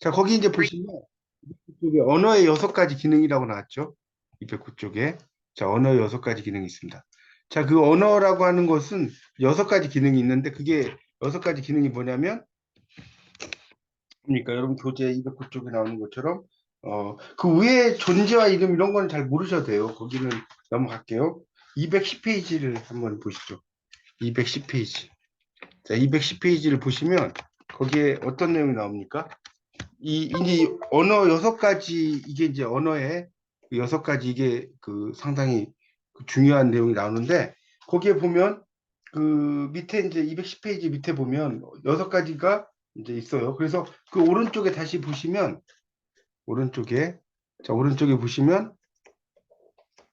자, 거기 이제 보시면 이쪽에 언어의 6가지 기능이라고 나왔죠. 209쪽에. 자, 언어의 6가지 기능이 있습니다. 자, 그 언어라고 하는 것은 6가지 기능이 있는데 그게 6가지 기능이 뭐냐면 그러니까 여러분 교재 209쪽에 나오는 것처럼 그 위에 존재와 이름 이런 거는 잘 모르셔도 돼요. 거기는 넘어갈게요. 210페이지를 한번 보시죠. 210페이지. 자, 210페이지를 보시면 거기에 어떤 내용이 나옵니까? 이제 언어 6가지 이게 이제 언어의 그 6가지 이게 그 상당히 그 중요한 내용이 나오는데 거기에 보면 그 밑에 이제 210페이지 밑에 보면 6가지가 이제 있어요. 그래서 그 오른쪽에 다시 보시면 오른쪽에 자 오른쪽에 보시면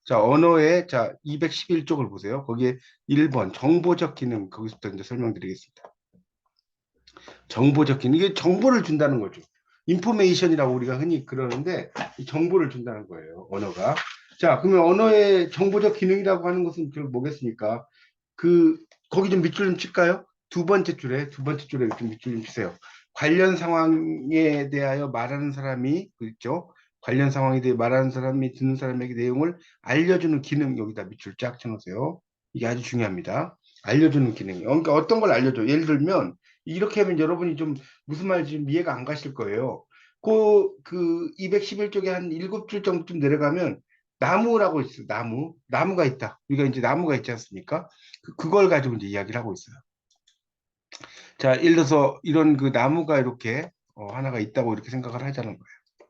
자 언어의 자 211쪽을 보세요. 거기에 1번 정보적 기능 거기서부터 이제 설명드리겠습니다. 정보적 기능 이게 정보를 준다는 거죠. 인포메이션이라고 우리가 흔히 그러는데 이 정보를 준다는 거예요. 언어가. 자, 그러면 언어의 정보적 기능이라고 하는 것은 그 뭐겠습니까? 그 거기 좀 밑줄 좀 칠까요? 두 번째 줄에 좀 밑줄 좀 치세요. 관련 상황에 대하여 말하는 사람이 그렇죠? 관련 상황에 대해 말하는 사람이 듣는 사람에게 내용을 알려주는 기능 여기다 밑줄 쫙 쳐놓으세요. 이게 아주 중요합니다. 알려주는 기능. 그러니까 어떤 걸 알려줘? 예를 들면 이렇게 하면 여러분이 좀 무슨 말인지 좀 이해가 안 가실 거예요. 그 211쪽에 한 7줄 정도쯤 내려가면 나무라고 있어요. 나무가 있다. 우리가 이제 나무가 있지 않습니까? 그걸 가지고 이제 이야기를 하고 있어요. 자, 예를 들어서 이런 그 나무가 이렇게 하나가 있다고 이렇게 생각을 하자는 거예요.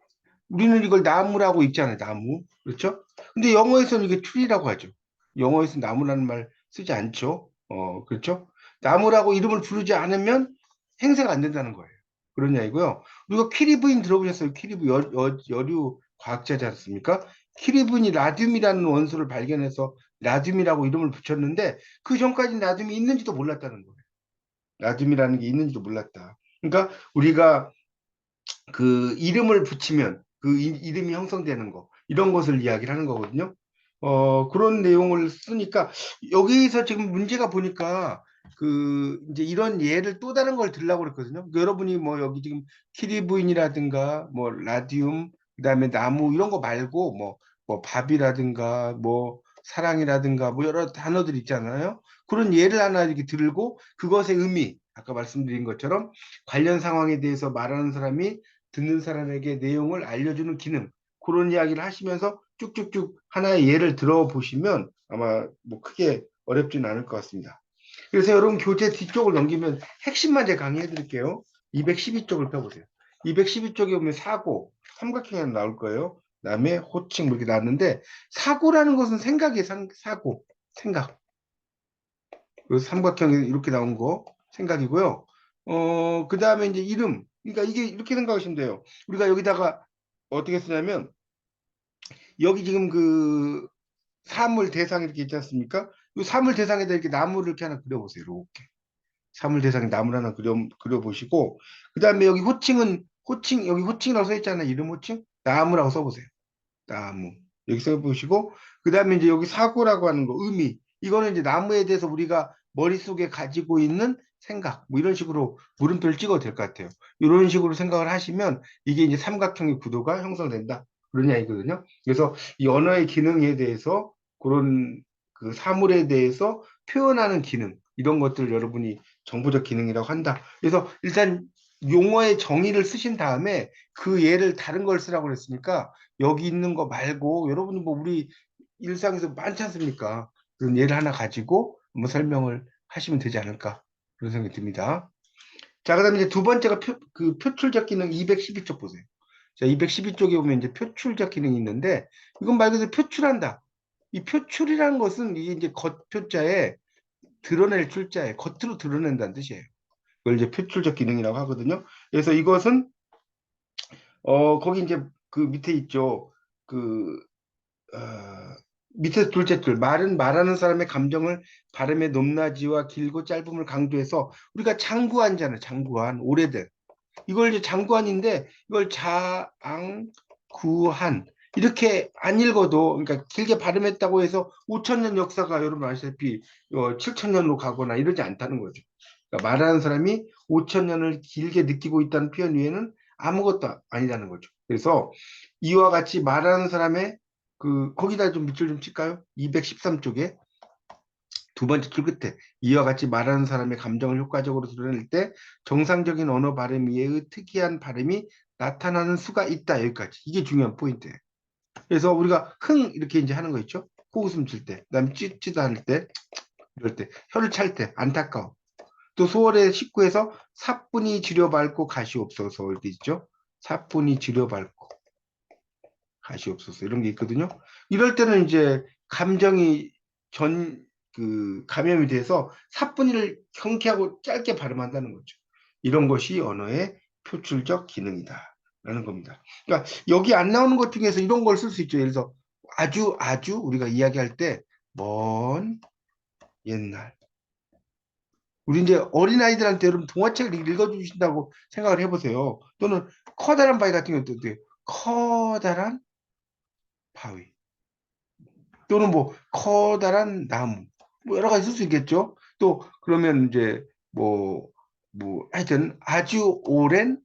우리는 이걸 나무라고 읽잖아요. 나무. 그렇죠? 근데 영어에서는 이게 tree라고 하죠. 영어에서는 나무라는 말 쓰지 않죠. 그렇죠? 나무라고 이름을 부르지 않으면 행세가 안 된다는 거예요. 그런 이야기고요. 우리가 키리브인 들어보셨어요? 키리브 여류 과학자지 않습니까? 키리브인이 라듐이라는 원소를 발견해서 라듐이라고 이름을 붙였는데 그 전까지 라듐이 있는지도 몰랐다는 거예요. 라듐이라는 게 있는지도 몰랐다. 그러니까 우리가 그 이름을 붙이면 그 이름이 형성되는 거 이런 것을 이야기를 하는 거거든요. 그런 내용을 쓰니까 여기서 지금 문제가 보니까 그 이제 이런 예를 또 다른 걸 들라고 그랬거든요. 그러니까 여러분이 뭐 여기 지금 키리브인이라든가 뭐 라디움 그다음에 나무 이런 거 말고 뭐 밥이라든가 뭐 사랑이라든가 뭐 여러 단어들 있잖아요. 그런 예를 하나 이렇게 들고 그것의 의미 아까 말씀드린 것처럼 관련 상황에 대해서 말하는 사람이 듣는 사람에게 내용을 알려주는 기능 그런 이야기를 하시면서 쭉쭉쭉 하나의 예를 들어보시면 아마 뭐 크게 어렵지는 않을 것 같습니다. 그래서 여러분 교재 뒤쪽을 넘기면 핵심만 제가 강의해 드릴게요. 212쪽을 펴보세요. 212쪽에 보면 사고, 삼각형이 나올 거예요. 그다음에 호칭 뭐 이렇게 나왔는데 사고라는 것은 생각이에요. 사고, 생각. 그 삼각형이 이렇게 나온 거 생각이고요. 그다음에 이제 이름. 그러니까 이게 이렇게 생각하시면 돼요. 우리가 여기다가 어떻게 쓰냐면 여기 지금 그 사물 대상 이렇게 있지 않습니까? 이 사물 대상에다 이렇게 나무를 이렇게 하나 그려보세요. 이렇게. 사물 대상에 나무를 하나 그려보시고 그다음에 여기 호칭 여기 호칭이라고 써 있잖아요. 이름 호칭 나무라고 써보세요. 나무 여기 써보시고 그다음에 이제 여기 사고라고 하는 거 의미 이거는 이제 나무에 대해서 우리가 머릿속에 가지고 있는 생각 뭐 이런 식으로 물음표를 찍어도 될 것 같아요. 이런 식으로 생각을 하시면 이게 이제 삼각형의 구도가 형성된다 그런 이야기거든요. 그래서 이 언어의 기능에 대해서 그런 그 사물에 대해서 표현하는 기능 이런 것들을 여러분이 정보적 기능이라고 한다. 그래서 일단 용어의 정의를 쓰신 다음에 그 예를 다른 걸 쓰라고 그랬으니까 여기 있는 거 말고 여러분이 뭐 우리 일상에서 많지 않습니까? 그런 예를 하나 가지고 뭐 설명을 하시면 되지 않을까 그런 생각이 듭니다. 자, 그다음에 이제 두 번째가 그 표출적 기능 212쪽 보세요. 자, 212쪽에 보면 이제 표출적 기능이 있는데 이건 말 그대로 표출한다. 이 표출이라는 것은 이게 이제 겉표자에 드러낼 출자에 겉으로 드러낸다는 뜻이에요. 그걸 이제 표출적 기능이라고 하거든요. 그래서 이것은 거기 이제 그 밑에 있죠. 그 어, 밑에 둘째 줄 말은 말하는 사람의 감정을 발음의 높낮이와 길고 짧음을 강조해서 우리가 장구한잖아요. 장구한 오래된 이걸 이제 장구한인데 이걸 자앙구한 이렇게 안 읽어도 그러니까 길게 발음했다고 해서 5천 년 역사가 여러분 아시다시피 7천 년으로 가거나 이러지 않다는 거죠. 그러니까 말하는 사람이 5천 년을 길게 느끼고 있다는 표현 위에는 아무것도 아니라는 거죠. 그래서 이와 같이 말하는 사람의 거기다 좀 밑줄 좀 칠까요? 213쪽에 두 번째 줄 끝에 이와 같이 말하는 사람의 감정을 효과적으로 드러낼 때 정상적인 언어 발음 이외의 특이한 발음이 나타나는 수가 있다. 여기까지. 이게 중요한 포인트예요. 그래서 우리가 흥 이렇게 이제 하는 거 있죠? 코웃음 칠 때, 그다음에 찌찌다 할 때, 이럴 때, 혀를 찰 때, 안타까워. 또 소월의 19에서 사뿐히 지려밟고 가시옵소서 이렇게 있죠? 사뿐히 지려밟고 가시옵소서 이런 게 있거든요. 이럴 때는 이제 감정이 감염이 돼서 사뿐히를 경쾌하고 짧게 발음한다는 거죠. 이런 것이 언어의 표출적 기능이다. 라는 겁니다. 그러니까 여기 안 나오는 것 중에서 이런 걸 쓸 수 있죠. 예를 들어서 아주 우리가 이야기할 때 먼 옛날 우리 이제 어린아이들한테 여러분 동화책을 읽어주신다고 생각을 해보세요. 또는 커다란 바위 같은 경우도 어때요? 커다란 바위 또는 뭐 커다란 나무 뭐 여러 가지 쓸 수 있겠죠. 또 그러면 이제 하여튼 아주 오랜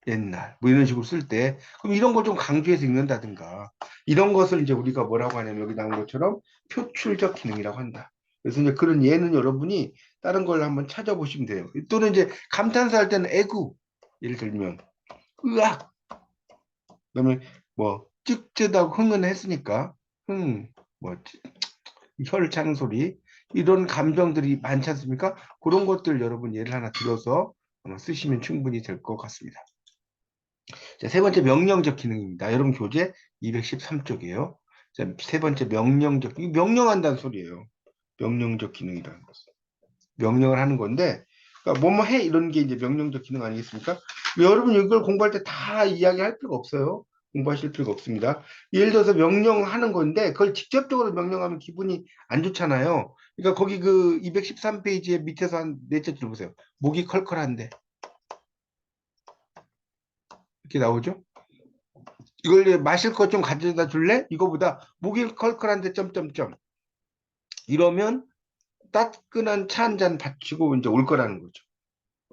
옛날 뭐 이런 식으로 쓸 때 그럼 이런 걸 좀 강조해서 읽는다든가 이런 것을 이제 우리가 뭐라고 하냐면 여기 나온 것처럼 표출적 기능이라고 한다. 그래서 이제 그런 예는 여러분이 다른 걸 한번 찾아보시면 돼요. 또는 이제 감탄사 할 때는 애구 예를 들면 으악 그러면 뭐 쯧쯧하고 흥은 했으니까 흥뭐 혀를 차는 소리 이런 감정들이 많지 않습니까? 그런 것들 여러분 예를 하나 들어서 쓰시면 충분히 될 것 같습니다. 자, 세 번째 명령적 기능입니다. 여러분 교재 213쪽이에요. 자, 세 번째 명령한다는 소리예요. 명령적 기능이라는 것은. 명령을 하는 건데 그러니까 뭐뭐 해 이런 게 이제 명령적 기능 아니겠습니까? 여러분 이걸 공부할 때 다 이야기할 필요가 없어요. 공부하실 필요가 없습니다. 예를 들어서 명령하는 건데 그걸 직접적으로 명령하면 기분이 안 좋잖아요. 그러니까 거기 그 213페이지에 밑에서 한 넷째 줄 보세요. 목이 컬컬한데 이렇게 나오죠? 이걸 마실 것 좀 가져다 줄래? 이거보다 목이 컬컬한데 점점점 이러면 따끈한 차 한 잔 받치고 이제 올 거라는 거죠.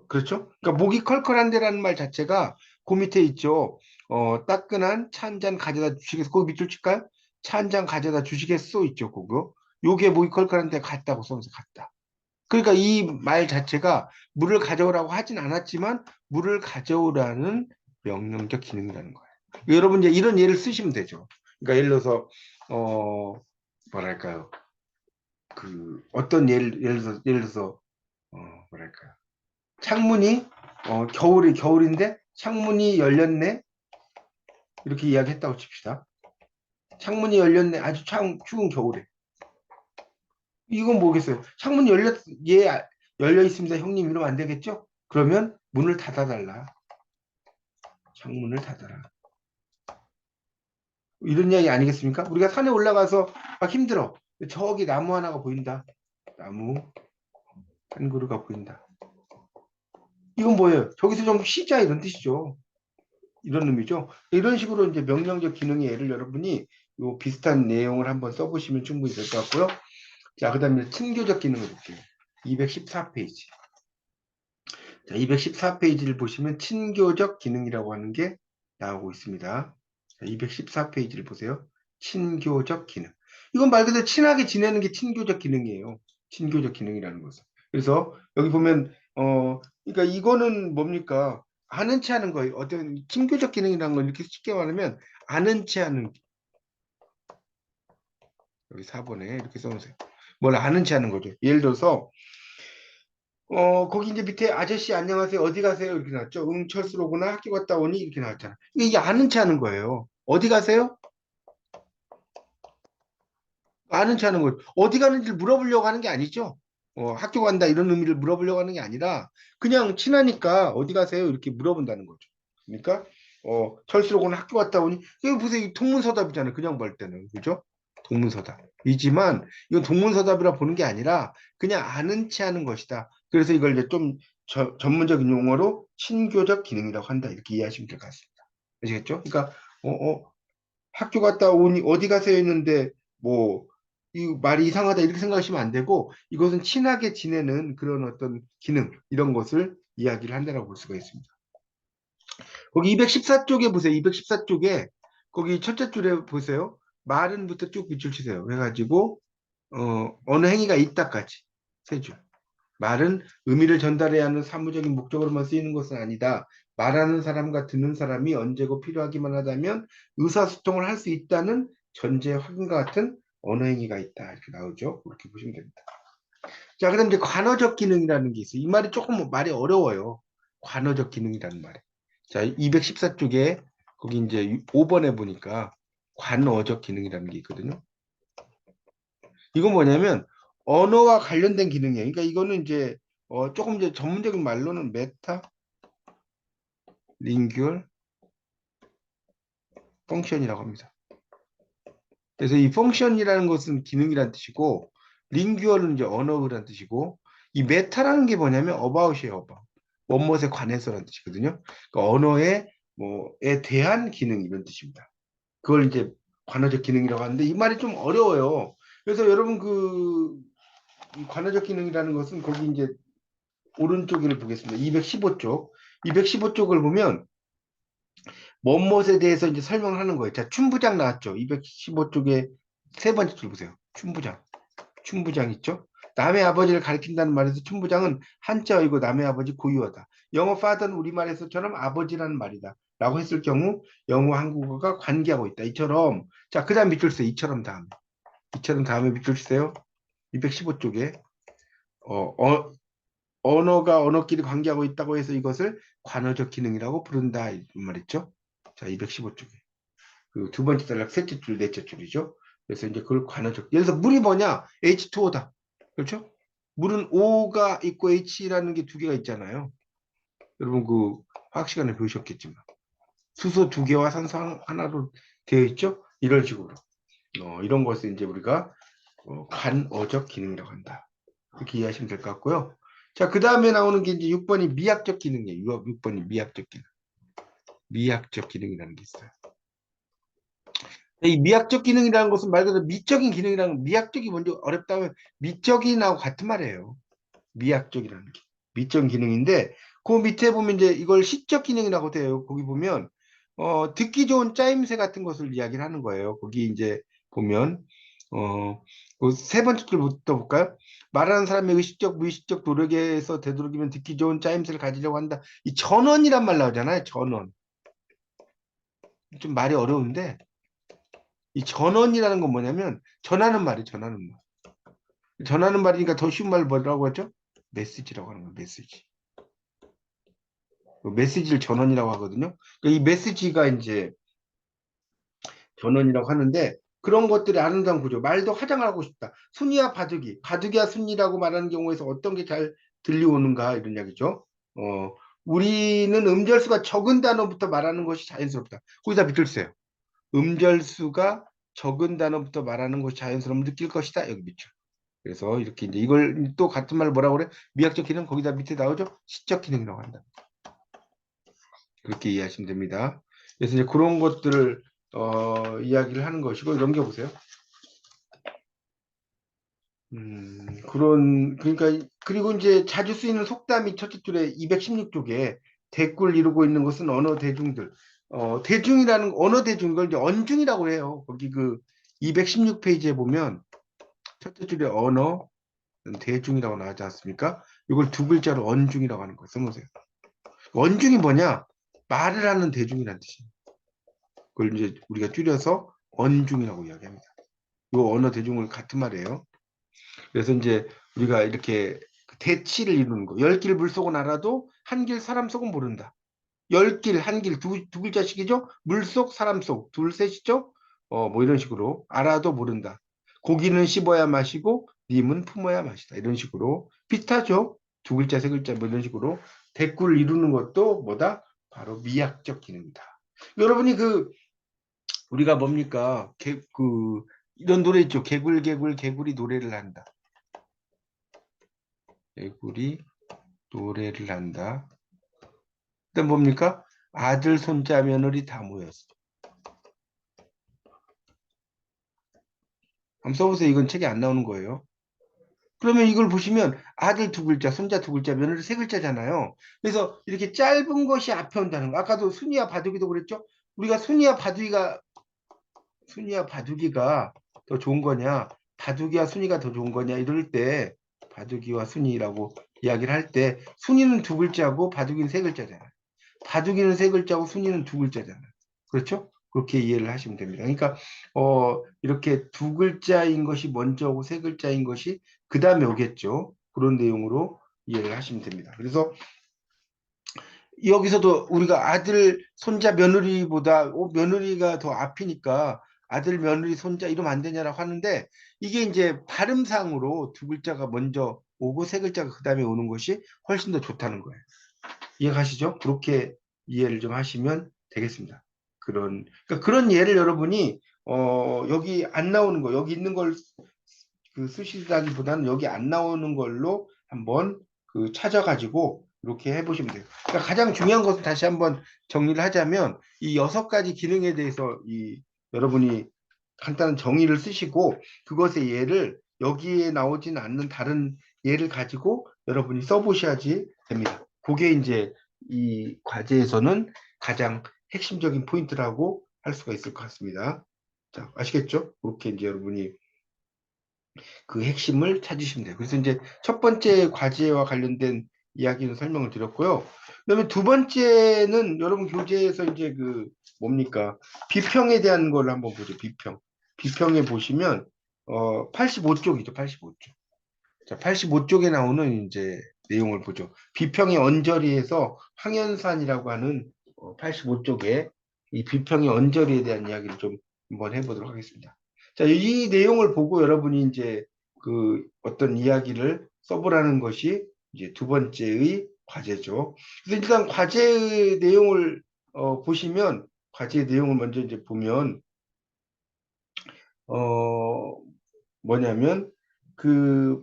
그렇죠? 그러니까 목이 컬컬한데라는 말 자체가 그 밑에 있죠. 따끈한 차 한 잔 가져다 주시겠어? 거기 밑줄 칠까요? 차 한 잔 가져다 주시겠어? 있죠, 그거. 요게 목이 컬컬한데 갔다고 써서 갔다. 그러니까 이 말 자체가 물을 가져오라고 하진 않았지만 물을 가져오라는 명령적 기능이라는 거예요. 여러분 이제 이런 예를 쓰시면 되죠. 그러니까 예를 들어서 어 뭐랄까요? 어떤 예를 들어서 어 뭐랄까요? 창문이 겨울인데 창문이 열렸네 이렇게 이야기했다고 칩시다. 창문이 열렸네 아주 추운 겨울에 이건 뭐겠어요? 창문이 열려 있습니다 형님 이러면 안 되겠죠? 그러면 문을 닫아달라. 창문을 닫아라. 이런 이야기 아니겠습니까? 우리가 산에 올라가서 막 힘들어. 저기 나무 하나가 보인다. 나무 한 그루가 보인다. 이건 뭐예요? 저기서 좀 쉬자 이런 뜻이죠. 이런 의미죠. 이런 식으로 이제 명령적 기능의 예를 여러분이 요 비슷한 내용을 한번 써보시면 충분히 될 것 같고요. 자, 그 다음에 친교적 기능을 볼게요. 214페이지. 자, 214페이지를 보시면 친교적 기능이라고 하는 게 나오고 있습니다. 자, 214페이지를 보세요. 친교적 기능. 이건 말 그대로 친하게 지내는 게 친교적 기능이에요. 친교적 기능이라는 것은. 그래서 여기 보면 그러니까 이거는 뭡니까? 아는 체 하는 거예요. 어떤 친교적 기능이라는 건 이렇게 쉽게 말하면 아는 체 하는 여기 4번에 이렇게 써놓으세요. 뭘 아는 체 하는 거죠. 예를 들어서 거기 이제 밑에 아저씨 안녕하세요. 어디 가세요? 이렇게 나왔죠. 철수로구나. 학교 갔다 오니? 이렇게 나왔잖아. 이게 아는 체 하는 거예요. 어디 가세요? 아는 체 하는 거예요. 어디 가는지 물어보려고 하는 게 아니죠. 학교 간다 이런 의미를 물어보려고 하는 게 아니라 그냥 친하니까 어디 가세요? 이렇게 물어본다는 거죠. 그러니까 철수로구나 학교 갔다 오니? 이거 보세요. 동문서답이잖아요. 그냥 볼 때는. 그죠? 동문서답이지만 이건 동문서답이라 보는 게 아니라 그냥 아는 체 하는 것이다. 그래서 이걸 이제 좀 전문적인 용어로 친교적 기능이라고 한다. 이렇게 이해하시면 될 것 같습니다. 아시겠죠? 그러니까 학교 갔다 오니 어디 가세요 했는데 뭐 이 말이 이상하다 이렇게 생각하시면 안 되고 이것은 친하게 지내는 그런 어떤 기능 이런 것을 이야기를 한다라고 볼 수가 있습니다. 거기 214쪽에 보세요. 214쪽에 거기 첫째 줄에 보세요. 말은부터 쭉 밑줄 치세요. 해가지고 어느 행위가 있다까지 세 줄. 말은 의미를 전달해야 하는 사무적인 목적으로만 쓰이는 것은 아니다. 말하는 사람과 듣는 사람이 언제고 필요하기만 하다면 의사소통을 할 수 있다는 전제 확인과 같은 언어 행위가 있다. 이렇게 나오죠. 그렇게 보시면 됩니다. 자, 그다음 이제 관어적 기능이라는 게 있어요. 이 말이 조금 말이 어려워요. 관어적 기능이라는 말이. 자, 214쪽에 거기 이제 5번에 보니까 관어적 기능이라는 게 있거든요. 이건 뭐냐면 언어와 관련된 기능이에요. 그러니까 이거는 이제 조금 이제 전문적인 말로는 메타 링규얼 펑션이라고 합니다. 그래서 이 펑션이라는 것은 기능이란 뜻이고 링규얼은 이제 언어라는 뜻이고 이 메타라는 게 뭐냐면 about이에요. about. 원못에 관해서라는 뜻이거든요. 그러니까 언어에 뭐에 대한 기능 이런 뜻입니다. 그걸 이제 관어적 기능이라고 하는데 이 말이 좀 어려워요. 그래서 여러분 이 관어적 기능이라는 것은 거기 이제 오른쪽을 보겠습니다. 215쪽. 215쪽을 보면 뭔못에 대해서 이제 설명을 하는 거예요. 자, 춘부장 나왔죠. 215쪽에 세 번째 줄 보세요. 춘부장. 춘부장 있죠? 남의 아버지를 가리킨다는 말에서 춘부장은 한자어이고 남의 아버지 고유어다. 영어 father는 우리말에서처럼 아버지라는 말이다. 라고 했을 경우 영어 한국어가 관계하고 있다. 이처럼 자, 그 다음 밑줄 쓰세요. 이처럼 다음에 밑줄 쓰세요. 215쪽에 언어가 언어끼리 관계하고 있다고 해서 이것을 관어적 기능이라고 부른다. 이 말이죠. 자, 215쪽에. 그 두 번째 단락 셋째 줄, 넷째 줄이죠. 그래서 이제 그걸 관어적. 예를 들어서 물이 뭐냐? H2O다. 그렇죠? 물은 O가 있고 H라는 게 두 개가 있잖아요. 여러분 그 화학 시간에 배우셨겠지만 수소 두 개와 산소 하나로 되어 있죠? 이런 식으로. 이런 것을 이제 우리가 관어적 기능이라고 한다. 이렇게 이해하시면 될 것 같고요. 자, 그 다음에 나오는 게 이제 6번이 미학적 기능이에요. 6번이 미학적 기능. 미학적 기능이라는 게 있어요. 이 미학적 기능이라는 것은 말 그대로 미적인 기능이라는 미학적이 먼저 어렵다면 미적인하고 같은 말이에요. 미학적이라는 게. 미적 기능인데 그 밑에 보면 이제 이걸 시적 기능이라고 돼요. 거기 보면 듣기 좋은 짜임새 같은 것을 이야기를 하는 거예요. 거기 이제 보면 그세 번째 줄부터 볼까요? 말하는 사람의 의식적, 무의식적 노력에서 되도록이면 듣기 좋은 짜임새를 가지려고 한다. 이 전원이란 말 나오잖아요. 전원. 좀 말이 어려운데 이 전원이라는 건 뭐냐면 전하는 말이에요. 전하는 말. 전하는 말이니까 더 쉬운 말 뭐라고 하죠? 메시지라고 하는 거예요. 메시지. 그 메시지를 전원이라고 하거든요. 그러니까 이 메시지가 이제 전원이라고 하는데 그런 것들이 아름다운 구조. 말도 화장을 하고 싶다. 순이야 바둑이. 바둑이야 순이라고 말하는 경우에서 어떤 게 잘 들려오는가 이런 이야기죠. 우리는 음절수가 적은 단어부터 말하는 것이 자연스럽다. 거기다 밑줄 쓰세요. 음절수가 적은 단어부터 말하는 것이 자연스러움을 느낄 것이다. 여기 밑줄. 그래서 이렇게 이제 이걸 또 같은 말 뭐라고 그래? 미학적 기능 거기다 밑에 나오죠? 시적 기능이라고 한다. 그렇게 이해하시면 됩니다. 그래서 이제 그런 것들을 이야기를 하는 것이고 넘겨보세요. 그러니까 그리고 이제 자주 쓰이는 속담이 첫째 줄에 216쪽에 대꾸를 이루고 있는 것은 언어 대중들. 대중이라는 언어 대중 이걸 이제 언중이라고 해요. 거기 그 216페이지에 보면 첫째 줄에 언어 대중이라고 나오지 않습니까? 이걸 두 글자로 언중이라고 하는 거 써놓으세요. 언중이 뭐냐? 말을 하는 대중이라는 뜻이에요. 그걸 이제 우리가 줄여서 언중이라고 이야기합니다. 이 언어 대중을 같은 말이에요. 그래서 이제 우리가 이렇게 대치를 이루는 거. 10길 물속은 알아도 한 길 사람 속은 모른다. 10길, 한 길, 두 글자씩이죠? 물속, 사람 속, 둘, 셋이죠? 뭐 이런 식으로 알아도 모른다. 고기는 씹어야 마시고 님은 품어야 마시다. 이런 식으로 비슷하죠? 두 글자, 세 글자 뭐 이런 식으로 대꾸를 이루는 것도 뭐다? 바로 미학적 기능이다. 여러분이 우리가 뭡니까? 이런 노래 있죠. 개구리 노래를 한다. 개구리 노래를 한다. 그다음 뭡니까? 아들, 손자, 며느리 다 모였어. 한번 써보세요. 이건 책에 안 나오는 거예요. 그러면 이걸 보시면 아들 두 글자, 손자 두 글자, 며느리 세 글자잖아요. 그래서 이렇게 짧은 것이 앞에 온다는 거. 아까도 순이와 바둑이도 그랬죠? 우리가 순이와 바둑이가 더 좋은 거냐, 바둑이와 순이가 더 좋은 거냐, 이럴 때 바둑이와 순이라고 이야기를 할 때 순이는 두 글자고 바둑이는 세 글자잖아요. 바둑이는 세 글자고 순이는 두 글자잖아요. 그렇죠? 그렇게 이해를 하시면 됩니다. 그러니까 이렇게 두 글자인 것이 먼저 오고 세 글자인 것이 그 다음에 오겠죠. 그런 내용으로 이해를 하시면 됩니다. 그래서 여기서도 우리가 아들, 손자, 며느리보다 며느리가 더 앞이니까 아들, 며느리, 손자 이러면 안 되냐라고 하는데 이게 이제 발음상으로 두 글자가 먼저 오고 세 글자가 그 다음에 오는 것이 훨씬 더 좋다는 거예요. 이해가시죠? 그렇게 이해를 좀 하시면 되겠습니다. 그러니까 그런 예를 여러분이 여기 안 나오는 거, 여기 있는 걸 쓰시다기보다는 여기 안 나오는 걸로 한번 찾아가지고 이렇게 해보시면 돼요. 그러니까 가장 중요한 것은 다시 한번 정리를 하자면 이 6가지 기능에 대해서 여러분이 간단한 정의를 쓰시고 그것의 예를 여기에 나오진 않는 다른 예를 가지고 여러분이 써보셔야지 됩니다. 그게 이제 이 과제에서는 가장 핵심적인 포인트라고 할 수가 있을 것 같습니다. 자, 아시겠죠? 그렇게 이제 여러분이 그 핵심을 찾으시면 돼요. 그래서 이제 첫 번째 과제와 관련된 이야기는 설명을 드렸고요. 그다음에 두 번째는 여러분 교재에서 이제 뭡니까? 비평에 대한 걸 한번 보죠. 비평. 비평에 보시면 85쪽이죠. 85쪽. 자, 85쪽에 나오는 이제 내용을 보죠. 비평의 언저리에서 황현산이라고 하는 85쪽에 이 비평의 언저리에 대한 이야기를 좀 한번 해보도록 하겠습니다. 자, 이 내용을 보고 여러분이 이제 어떤 이야기를 써보라는 것이 이제 두 번째의 과제죠. 그래서 일단 과제의 내용을 보시면 과제의 내용을 먼저 이제 보면 어 뭐냐면 그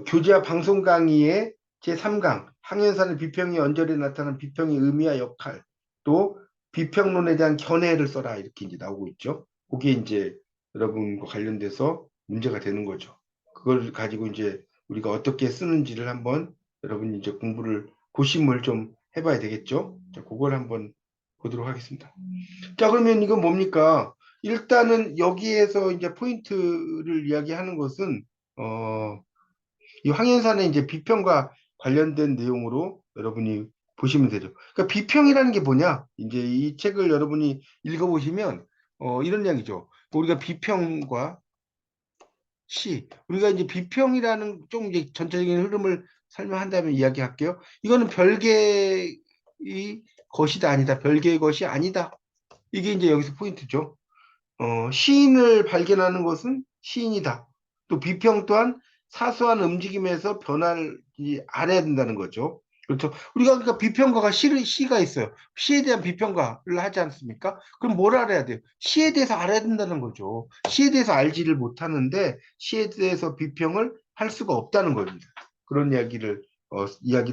교재와 방송 강의의 제3강 항현산의 비평의 언저리에 나타난 비평의 의미와 역할 또 비평론에 대한 견해를 써라 이렇게 이제 나오고 있죠. 그게 이제 여러분과 관련돼서 문제가 되는 거죠. 그걸 가지고 이제 우리가 어떻게 쓰는지를 한번 여러분이 이제 공부를 고심을 좀 해봐야 되겠죠. 자, 그걸 한번 보도록 하겠습니다. 자, 그러면 이건 뭡니까? 일단은 여기에서 이제 포인트를 이야기하는 것은 이 황현산의 이제 비평과 관련된 내용으로 여러분이 보시면 되죠. 그러니까 비평이라는 게 뭐냐? 이제 이 책을 여러분이 읽어보시면 이런 이야기죠. 우리가 비평과 우리가 이제 비평이라는 좀 이제 전체적인 흐름을 설명한다면 이야기할게요. 이거는 별개의 것이다 아니다. 별개의 것이 아니다. 이게 이제 여기서 포인트죠. 시인을 발견하는 것은 시인이다. 또 비평 또한 사소한 움직임에서 변화를 알아야 된다는 거죠. 그렇죠. 우리가 그러니까 비평가가 시가 있어요. 시에 대한 비평가를 하지 않습니까? 그럼 뭘 알아야 돼요? 시에 대해서 알아야 된다는 거죠. 시에 대해서 알지를 못하는데 시에 대해서 비평을 할 수가 없다는 겁니다. 그런 이야기를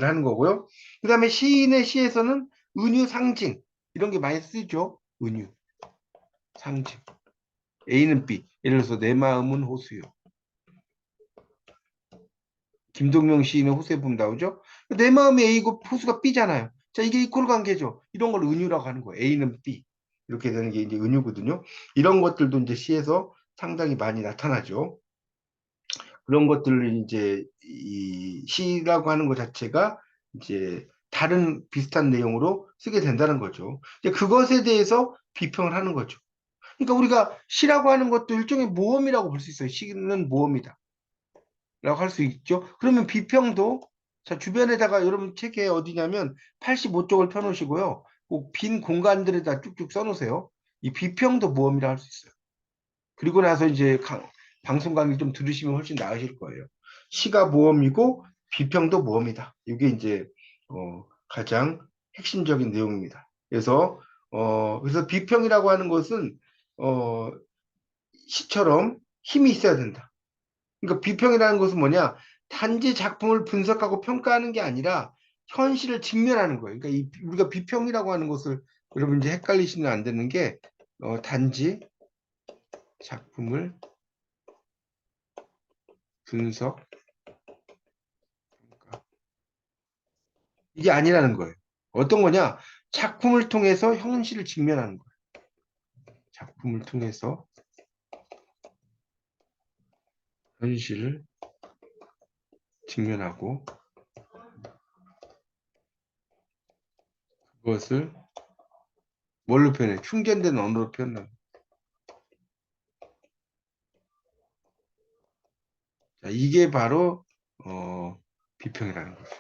하는 거고요. 그 다음에 시인의 시에서는 은유 상징 이런 게 많이 쓰죠. 은유 상징. A는 B. 예를 들어서 내 마음은 호수요. 김동명 시인의 호수에 보면 나오죠. 내 마음이 A고 호수가 B잖아요. 자, 이게 이퀄 관계죠. 이런 걸 은유라고 하는 거예요. A는 B. 이렇게 되는 게 이제 은유거든요. 이런 것들도 이제 시에서 상당히 많이 나타나죠. 그런 것들을 이제 이 시라고 하는 것 자체가 이제 다른 비슷한 내용으로 쓰게 된다는 거죠. 이제 그것에 대해서 비평을 하는 거죠. 그러니까 우리가 시라고 하는 것도 일종의 모험이라고 볼 수 있어요. 시는 모험이다. 라고 할 수 있죠. 그러면 비평도 자 주변에다가 여러분 책에 어디냐면 85쪽을 펴놓으시고요. 꼭 빈 공간들에다 쭉쭉 써놓으세요. 이 비평도 모험이라 할 수 있어요. 그리고 나서 이제 방송 강의 좀 들으시면 훨씬 나으실 거예요. 시가 모험이고 비평도 모험이다. 이게 이제 가장 핵심적인 내용입니다. 그래서 비평이라고 하는 것은 시처럼 힘이 있어야 된다. 그러니까 비평이라는 것은 뭐냐? 단지 작품을 분석하고 평가하는 게 아니라 현실을 직면하는 거예요. 그러니까 우리가 비평이라고 하는 것을 여러분 이제 헷갈리시면 안 되는 게 단지 작품을 분석, 이게 아니라는 거예요. 어떤 거냐? 작품을 통해서 현실을 직면하는 거예요. 작품을 통해서 현실을 직면하고 그것을 뭘로 표현해? 충전된 언어로 표현하는. 자, 이게 바로 비평이라는 거죠.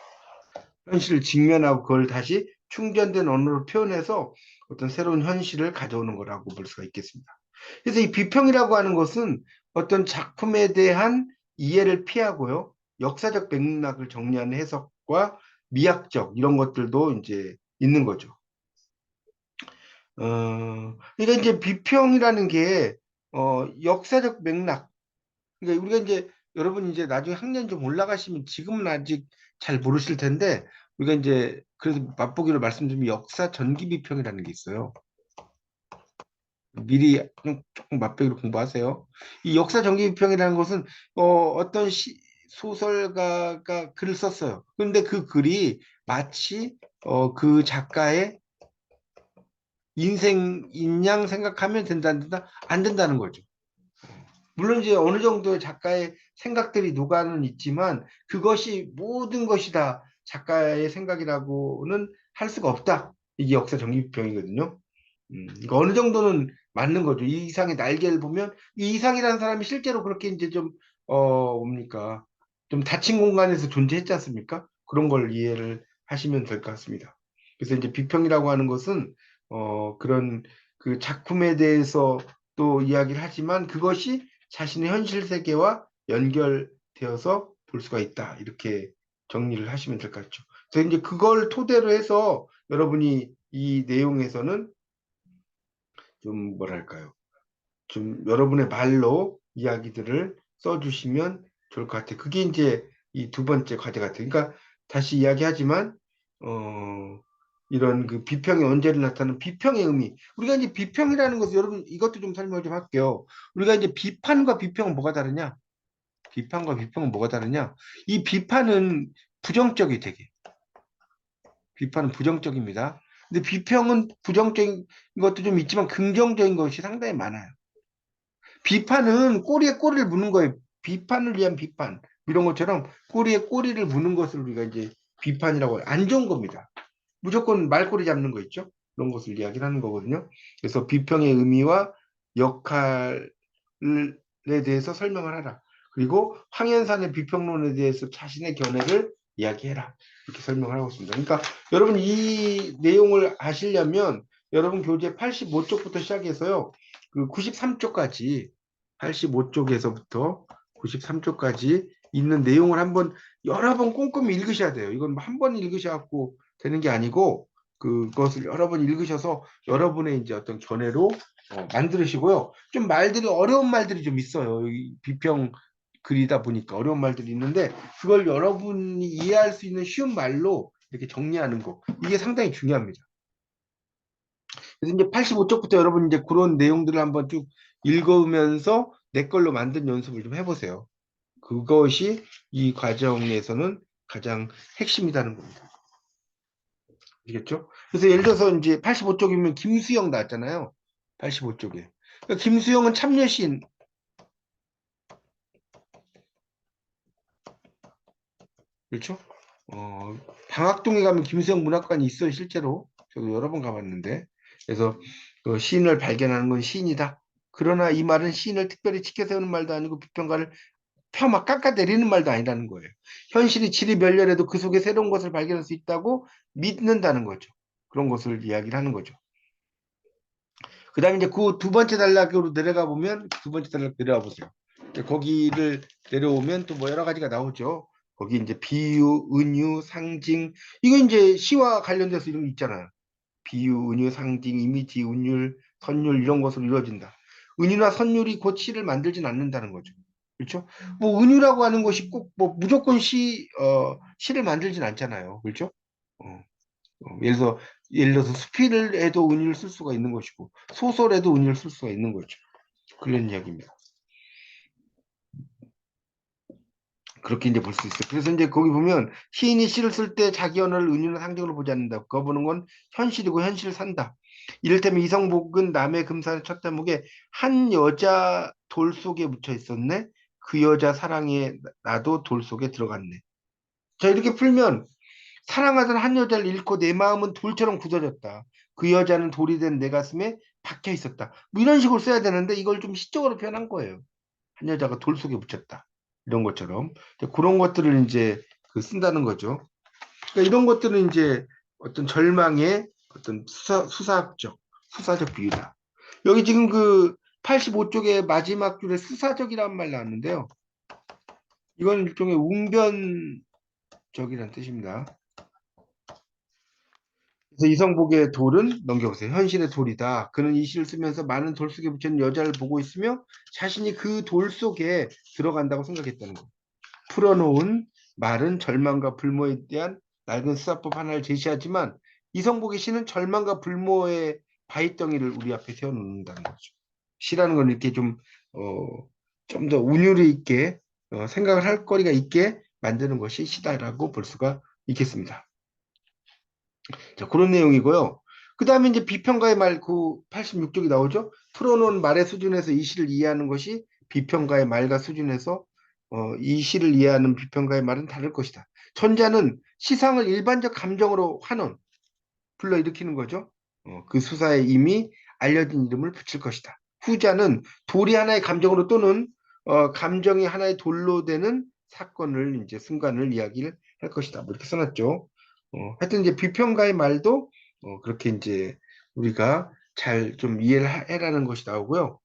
현실을 직면하고 그걸 다시 충전된 언어로 표현해서 어떤 새로운 현실을 가져오는 거라고 볼 수가 있겠습니다. 그래서 이 비평이라고 하는 것은 어떤 작품에 대한 이해를 피하고요. 역사적 맥락을 정리하는 해석과 미학적 이런 것들도 이제 있는 거죠. 그러니까 이제 비평이라는 게 역사적 맥락. 그러니까 우리가 이제 여러분 이제 나중에 학년 좀 올라가시면 지금은 아직 잘 모르실 텐데 우리가 이제 그래서 맛보기로 말씀드리면 역사 전기 비평이라는 게 있어요. 미리 좀 조금 맛보기로 공부하세요. 이 역사 전기 비평이라는 것은 어떤 소설가가 글을 썼어요. 그런데 그 글이 마치 그 작가의 인생인 양 생각하면 된다, 안 된다는 거죠. 물론 이제 어느 정도의 작가의 생각들이 녹아는 있지만 그것이 모든 것이 다 작가의 생각이라고는 할 수가 없다. 이게 역사 정립병이거든요. 그러니까 어느 정도는 맞는 거죠. 이 이상의 날개를 보면 이 이상이라는 사람이 실제로 그렇게 이제 좀 뭡니까? 좀 닫힌 공간에서 존재했지 않습니까? 그런 걸 이해를 하시면 될 것 같습니다. 그래서 이제 비평이라고 하는 것은 그런 그 작품에 대해서 또 이야기를 하지만 그것이 자신의 현실 세계와 연결되어서 볼 수가 있다. 이렇게 정리를 하시면 될 것 같죠. 그래서 이제 그걸 토대로 해서 여러분이 이 내용에서는 좀 뭐랄까요? 좀 여러분의 말로 이야기들을 써주시면 좋을 것 같아요. 그게 이제 이 두 번째 과제 같아요. 그러니까 다시 이야기하지만 이런 그 비평이 언제를 나타나는 비평의 의미. 우리가 이제 비평이라는 것은 여러분 이것도 좀 설명 좀 할게요. 우리가 이제 비판과 비평은 뭐가 다르냐? 비판과 비평은 뭐가 다르냐? 이 비판은 부정적이 되게. 비판은 부정적입니다. 근데 비평은 부정적인 것도 좀 있지만 긍정적인 것이 상당히 많아요. 비판은 꼬리에 꼬리를 무는 거예요. 비판을 위한 비판. 이런 것처럼 꼬리에 꼬리를 무는 것을 우리가 이제 비판이라고 해요. 안 좋은 겁니다. 무조건 말꼬리 잡는 거 있죠? 그런 것을 이야기를 하는 거거든요. 그래서 비평의 의미와 역할에 대해서 설명을 하라. 그리고 황현산의 비평론에 대해서 자신의 견해를 이야기해라. 이렇게 설명을 하고 있습니다. 그러니까 여러분 이 내용을 아시려면 여러분 교재 85쪽부터 시작해서요. 그 93쪽까지 85쪽에서부터 93쪽까지 있는 내용을 한번 여러 번 꼼꼼히 읽으셔야 돼요. 이건 한 번 읽으셔갖고 되는 게 아니고 그것을 여러 번 읽으셔서 여러분의 이제 어떤 견해로 만들으시고요. 좀 말들이 어려운 말들이 좀 있어요. 이 비평 글이다 보니까 어려운 말들이 있는데 그걸 여러분이 이해할 수 있는 쉬운 말로 이렇게 정리하는 거 이게 상당히 중요합니다. 그래서 이제 85쪽부터 여러분 이제 그런 내용들을 한번 쭉 읽으면서 내 걸로 만든 연습을 좀 해보세요. 그것이 이 과정에서는 가장 핵심이라는 겁니다. 알겠죠? 그래서 예를 들어서 이제 85쪽이면 김수영 나왔잖아요. 85쪽에. 그러니까 김수영은 참여시인, 그렇죠? 방학동에 가면 김수영 문학관이 있어요, 실제로. 저도 여러 번 가봤는데. 그래서 그 시인을 발견하는 건 시인이다. 그러나 이 말은 시인을 특별히 치켜 세우는 말도 아니고 비평가를 펴막 깎아내리는 말도 아니라는 거예요. 현실이 질이 멸렬해도 그 속에 새로운 것을 발견할 수 있다고 믿는다는 거죠. 그런 것을 이야기를 하는 거죠. 그 다음에 이제 그 두 번째 단락으로 내려가 보면 두 번째 단락 내려와 보세요. 거기를 내려오면 또 뭐 여러 가지가 나오죠. 거기 이제 비유, 은유, 상징 이거 이제 시와 관련돼서 이런 게 있잖아요. 비유, 은유, 상징, 이미지, 운율, 선율 이런 것으로 이루어진다. 은유나 선율이 곧 시를 만들진 않는다는 거죠. 그렇죠? 뭐 은유라고 하는 것이 꼭 뭐 무조건 시를 만들진 않잖아요. 그렇죠? 어. 예를 들어서 수필을 해도 은유를 쓸 수가 있는 것이고 소설에도 은유를 쓸 수가 있는 거죠. 그런 이야기입니다. 그렇게 이제 볼 수 있어요. 그래서 이제 거기 보면 시인이 시를 쓸 때 자기 언어를 은유나 상징으로 보지 않는다. 그거 보는 건 현실이고 현실을 산다. 이를테면 이성복은 남의 금산의 첫 대목에 한 여자 돌 속에 묻혀 있었네. 그 여자 사랑에 나도 돌 속에 들어갔네. 자, 이렇게 풀면 사랑하던 한 여자를 잃고 내 마음은 돌처럼 굳어졌다. 그 여자는 돌이 된 내 가슴에 박혀 있었다. 뭐 이런 식으로 써야 되는데 이걸 좀 시적으로 표현한 거예요. 한 여자가 돌 속에 묻혔다. 이런 것처럼. 그런 것들을 이제 그 쓴다는 거죠. 그러니까 이런 것들은 이제 어떤 절망의 어떤 수사적 비유다. 여기 지금 그 85쪽의 마지막 줄에 수사적이라는 말 나왔는데요. 이건 일종의 웅변적이라는 뜻입니다. 그래서 이성복의 돌은 넘겨보세요. 현실의 돌이다. 그는 이 시를 쓰면서 많은 돌 속에 묻혀있는 여자를 보고 있으며 자신이 그 돌 속에 들어간다고 생각했다는 거. 풀어놓은 말은 절망과 불모에 대한 낡은 수사법 하나를 제시하지만 이성복의 시는 절망과 불모의 바위덩이를 우리 앞에 세워놓는다는 거죠. 시라는 건 이렇게 좀 더 운율이 있게 생각을 할 거리가 있게 만드는 것이 시다라고 볼 수가 있겠습니다. 자, 그런 내용이고요. 그 다음에 이제 비평가의 말, 그 86쪽이 나오죠. 풀어놓은 말의 수준에서 이 시를 이해하는 것이 비평가의 말과 수준에서 이 시를 이해하는 비평가의 말은 다를 것이다. 전자는 시상을 일반적 감정으로 환원, 불러일으키는 거죠. 그 수사에 이미 알려진 이름을 붙일 것이다. 후자는 돌이 하나의 감정으로 또는 감정이 하나의 돌로 되는 사건을 이제 순간을 이야기를 할 것이다. 뭐 이렇게 써놨죠. 하여튼 이제 비평가의 말도 그렇게 이제 우리가 잘 좀 이해를 해라는 것이 나오고요.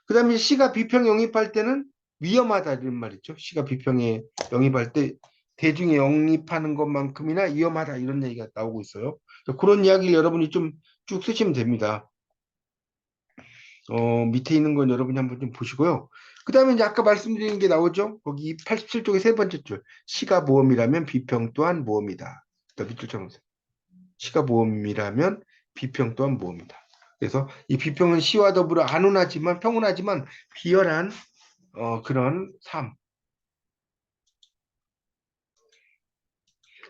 그 다음에 시가 비평 영입할 때는 위험하다 이런 말이죠. 시가 비평에 영입할 때 대중에 영입하는 것만큼이나 위험하다 이런 얘기가 나오고 있어요. 그런 이야기를 여러분이 좀 쭉 쓰시면 됩니다. 밑에 있는 건 여러분이 한번 좀 보시고요. 그 다음에 이제 아까 말씀드린 게 나오죠. 거기 87쪽의 세 번째 줄. 시가 모험이라면 비평 또한 모험이다. 밑줄처럼 시가 모험이라면 비평 또한 모험이다. 그래서 이 비평은 시와 더불어 안온하지만 평온하지만 비열한 그런 삶,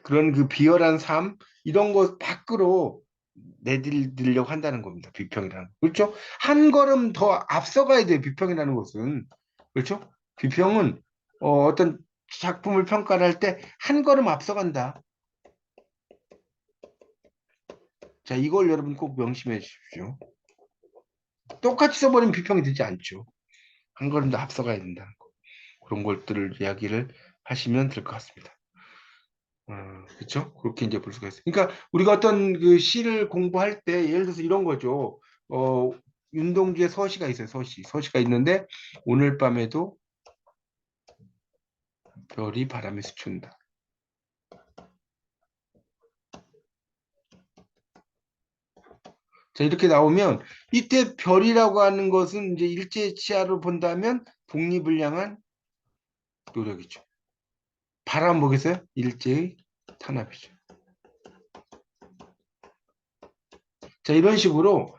그런 그 비열한 삶, 이런 것 밖으로 내디디려고 한다는 겁니다. 비평이라는 거. 그렇죠? 한 걸음 더 앞서가야 돼요. 비평이라는 것은. 그렇죠? 비평은 어떤 작품을 평가를 할 때 한 걸음 앞서간다. 자, 이걸 여러분 꼭 명심해 주십시오. 똑같이 써버리면 비평이 되지 않죠. 한 걸음 더 앞서가야 된다는 거. 그런 것들을 이야기를 하시면 될 것 같습니다. 그렇죠? 그렇게 이제 볼 수가 있어요. 그러니까 우리가 어떤 그 시를 공부할 때 예를 들어서 이런 거죠. 어, 윤동주의 서시가 있어요. 서시가 있는데 오늘 밤에도 별이 바람에 스친다. 자, 이렇게 나오면 이때 별이라고 하는 것은 이제 일제치하로 본다면 독립을 향한 노력이죠. 바람 뭐겠어요? 일제의 탄압이죠. 자, 이런 식으로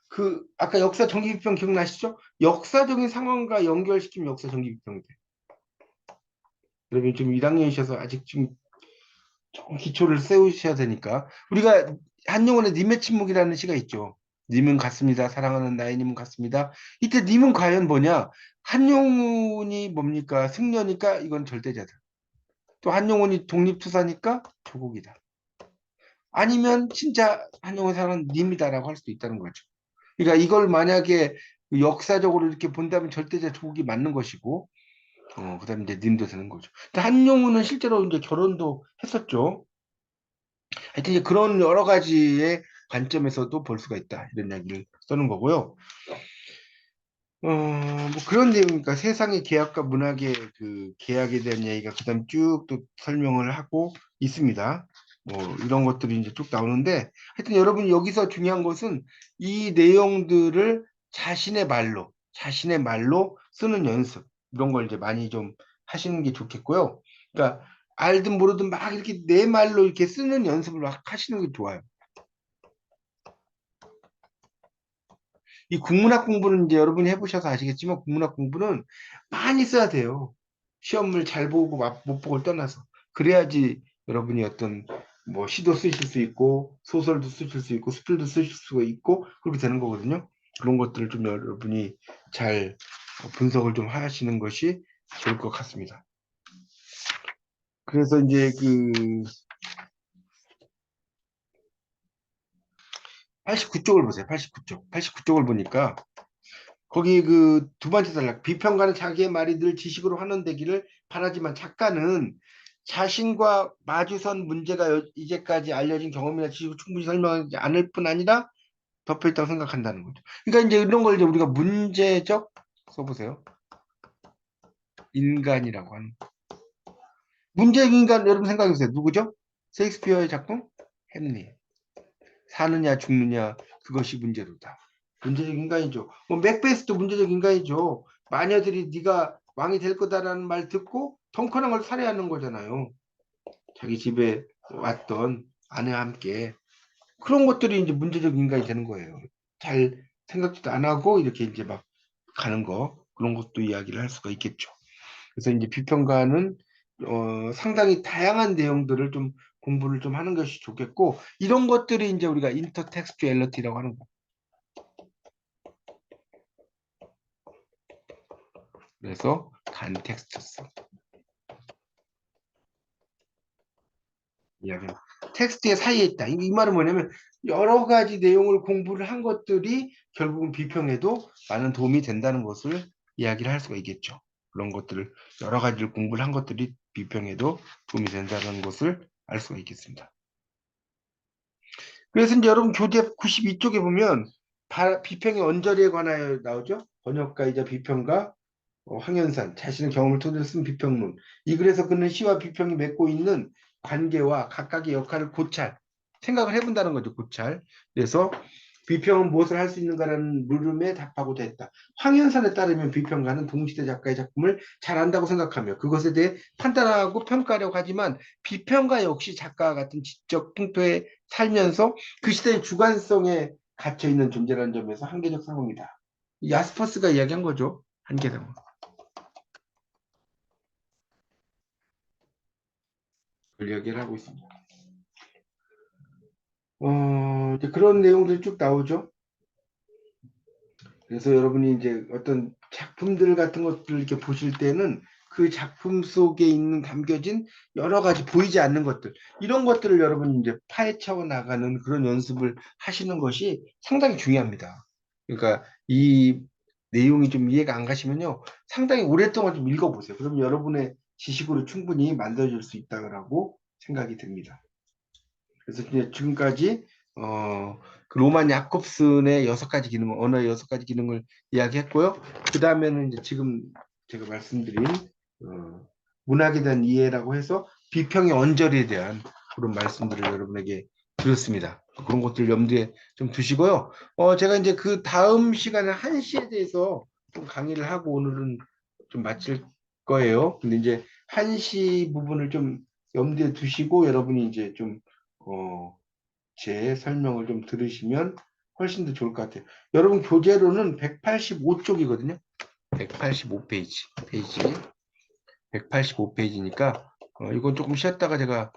그 아까 역사 정기비평 기억나시죠? 역사적인 상황과 연결시키면 역사 정기비평이 돼요. 여러분 지금 1학년이셔서 아직 좀 조금 기초를 세우셔야 되니까 우리가 한용운의 님의 침묵이라는 시가 있죠. 님은 같습니다. 사랑하는 나이님은 같습니다. 이때 님은 과연 뭐냐? 한용운이 뭡니까? 승려니까 이건 절대자다. 또 한용운이 독립투사니까 조국이다. 아니면 진짜 한용운 사람은 님이다라고 할 수도 있다는 거죠. 그러니까 이걸 만약에 역사적으로 이렇게 본다면 절대자 조국이 맞는 것이고, 그다음에 이제 님도 되는 거죠. 근데 한용운은 실제로 이제 결혼도 했었죠. 하여튼 이제 그런 여러 가지의 관점에서도 볼 수가 있다. 이런 이야기를 써는 거고요. 뭐 그런 내용이니까 세상의 계약과 문학의 그 계약에 대한 이야기가 그다음 쭉 또 설명을 하고 있습니다. 뭐 이런 것들이 이제 쭉 나오는데 하여튼 여러분 여기서 중요한 것은 이 내용들을 자신의 말로 쓰는 연습 이런 걸 이제 많이 좀 하시는 게 좋겠고요. 그러니까 알든 모르든 막 이렇게 내 말로 이렇게 쓰는 연습을 막 하시는 게 좋아요. 이 국문학 공부는 이제 여러분이 해보셔서 아시겠지만 국문학 공부는 많이 써야 돼요. 시험을 잘 보고 못 보고를 떠나서 그래야지 여러분이 어떤 뭐 시도 쓰실 수 있고 소설도 쓰실 수 있고 스필도 쓰실 수가 있고 그렇게 되는 거거든요. 그런 것들을 좀 여러분이 잘 분석을 좀 하시는 것이 좋을 것 같습니다. 그래서 이제 그 89쪽을 보세요. 89쪽. 89쪽을 보니까 거기 그 두 번째 단락 비평가는 자기의 말이 늘 지식으로 환원되기를 바라지만 작가는 자신과 마주선 문제가 이제까지 알려진 경험이나 지식을 충분히 설명하지 않을 뿐 아니라 덮여있다고 생각한다는 거죠. 그러니까 이제 이런 걸 이제 우리가 문제적 써보세요. 인간이라고 하는 문제적 인간 여러분 생각해보세요. 누구죠? 셰익스피어의 작품 햄릿. 사느냐 죽느냐 그것이 문제로다. 문제적 인간이죠. 뭐 맥베스도 문제적 인간이죠. 마녀들이 네가 왕이 될 거다라는 말 듣고 덩컨한 걸 살해하는 거잖아요. 자기 집에 왔던 아내와 함께 그런 것들이 이제 문제적 인간이 되는 거예요. 잘 생각지도 안 하고 이렇게 이제 막 가는 거 그런 것도 이야기를 할 수가 있겠죠. 그래서 이제 비평가는 상당히 다양한 내용들을 좀 공부를 좀 하는 것이 좋겠고 이런 것들이 이제 우리가 인터텍스튜얼리티라고 하는 거. 그래서 간텍스트성 이야기는 텍스트의 사이에 있다. 이 말은 뭐냐면 여러 가지 내용을 공부를 한 것들이 결국은 비평에도 많은 도움이 된다는 것을 이야기를 할 수가 있겠죠. 그런 것들을 여러 가지를 공부를 한 것들이 비평에도 도움이 된다는 것을 알 수가 있겠습니다. 그래서 이제 여러분 교재 92쪽에 보면 비평의 언저리에 관하여 나오죠. 번역가이자 비평가 황현산 자신의 경험을 토대로 쓴 비평문. 이 글에서 그는 시와 비평이 맺고 있는 관계와 각각의 역할을 고찰 생각을 해본다는 거죠. 고찰. 그래서 비평은 무엇을 할 수 있는가라는 물음에 답하고 됐다. 황현산에 따르면 비평가는 동시대 작가의 작품을 잘 안다고 생각하며 그것에 대해 판단하고 평가하려고 하지만 비평가 역시 작가와 같은 지적 풍토에 살면서 그 시대의 주관성에 갇혀 있는 존재라는 점에서 한계적 상황이다. 야스퍼스가 이야기한 거죠. 한계상. 그 이야기를 하고 있습니다. 이제 그런 내용들이 쭉 나오죠. 그래서 여러분이 이제 어떤 작품들 같은 것들을 이렇게 보실 때는 그 작품 속에 있는 담겨진 여러 가지 보이지 않는 것들, 이런 것들을 여러분이 이제 파헤쳐 나가는 그런 연습을 하시는 것이 상당히 중요합니다. 그러니까 이 내용이 좀 이해가 안 가시면요, 상당히 오랫동안 좀 읽어보세요. 그럼 여러분의 지식으로 충분히 만들어질 수 있다고 생각이 듭니다. 그래서 이제 지금까지 그 로만 야콥슨의 6가지 기능, 언어의 6가지 기능을 이야기했고요. 그 다음에는 이제 지금 제가 말씀드린 문학에 대한 이해라고 해서 비평의 언저리에 대한 그런 말씀들을 여러분에게 드렸습니다. 그런 것들 염두에 좀 두시고요. 제가 이제 그 다음 시간에 한시에 대해서 좀 강의를 하고 오늘은 좀 마칠 거예요. 근데 이제 한시 부분을 좀 염두에 두시고 여러분이 이제 좀 제 설명을 좀 들으시면 훨씬 더 좋을 것 같아요. 여러분 교재로는 185쪽이거든요. 185페이지. 페이지 185페이지니까 이건 조금 쉬었다가 제가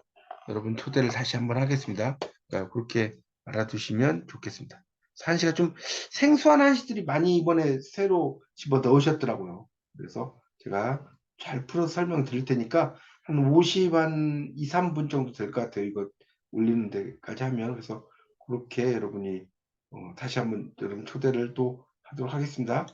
여러분 초대를 다시 한번 하겠습니다. 그러니까 그렇게 알아두시면 좋겠습니다. 한시가 좀 생소한 한시들이 많이 이번에 새로 집어 넣으셨더라고요. 그래서 제가 잘 풀어서 설명 드릴 테니까 한 50, 한 2, 3분 정도 될 것 같아요. 이거 올리는 데까지 하면. 그래서 그렇게 여러분이 다시 한번 여러분 초대를 또 하도록 하겠습니다.